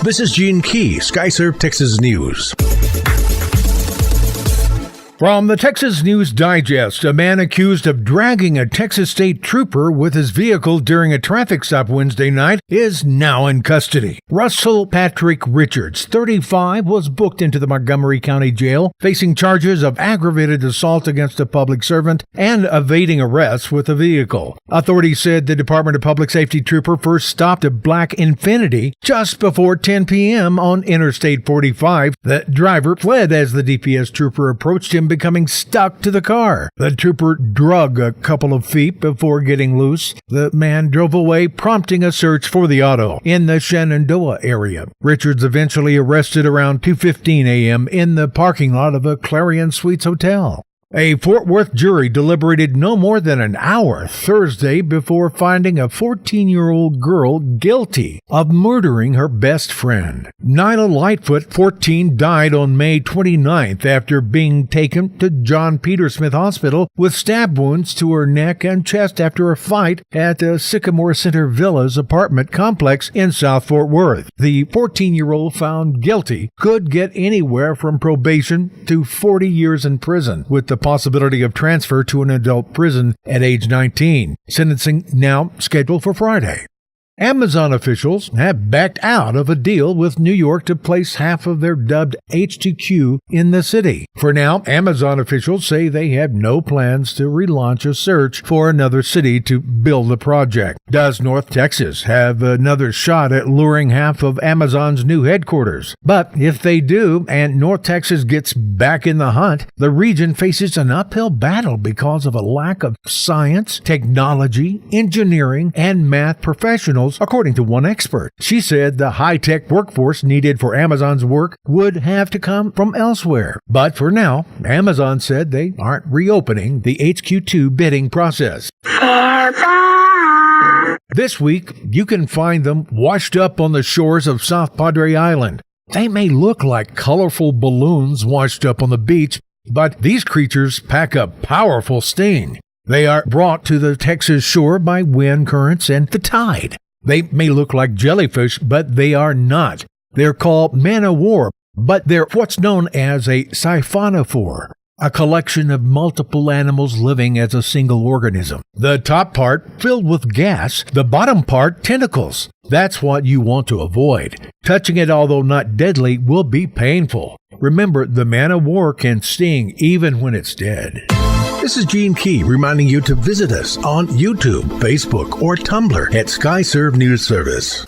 This is Gene Key, Skyserve, Texas News. From the Texas News Digest, a man accused of dragging a Texas state trooper with his vehicle during a traffic stop Wednesday night is now in custody. Russell Patrick Richards, 35, was booked into the Montgomery County Jail, facing charges of aggravated assault against a public servant and evading arrest with a vehicle. Authorities said the Department of Public Safety trooper first stopped a black Infiniti just before 10 p.m. on Interstate 45. The driver fled as the DPS trooper approached him, becoming stuck to the car. The trooper drug a couple of feet before getting loose. The man drove away, prompting a search for the auto in the Shenandoah area. Richards eventually arrested around 2:15 a.m. in the parking lot of a Clarion Suites hotel. A Fort Worth jury deliberated no more than an hour Thursday before finding a 14-year-old girl guilty of murdering her best friend. Nyla Lightfoot, 14, died on May 29th after being taken to John Peter Smith Hospital with stab wounds to her neck and chest after a fight at the Sycamore Center Villas apartment complex in South Fort Worth. The 14-year-old found guilty could get anywhere from probation to 40 years in prison, with the possibility of transfer to an adult prison at age 19. Sentencing now scheduled for Friday. Amazon officials have backed out of a deal with New York to place half of their dubbed HQ in the city. For now, Amazon officials say they have no plans to relaunch a search for another city to build the project. Does North Texas have another shot at luring half of Amazon's new headquarters? But if they do, and North Texas gets back in the hunt, the region faces an uphill battle because of a lack of science, technology, engineering, and math professionals, according to one expert. She said the high-tech workforce needed for Amazon's work would have to come from elsewhere. But for now, Amazon said they aren't reopening the HQ2 bidding process. This week, you can find them washed up on the shores of South Padre Island. They may look like colorful balloons washed up on the beach, but these creatures pack a powerful sting. They are brought to the Texas shore by wind currents and the tide. They may look like jellyfish, but they are not. They're called man-o'-war, but they're what's known as a siphonophore, a collection of multiple animals living as a single organism. The top part filled with gas, the bottom part tentacles. That's what you want to avoid. Touching it, although not deadly, will be painful. Remember, the man-o'-war can sting even when it's dead. This is Gene Key reminding you to visit us on YouTube, Facebook, or Tumblr at Skyserve News Service.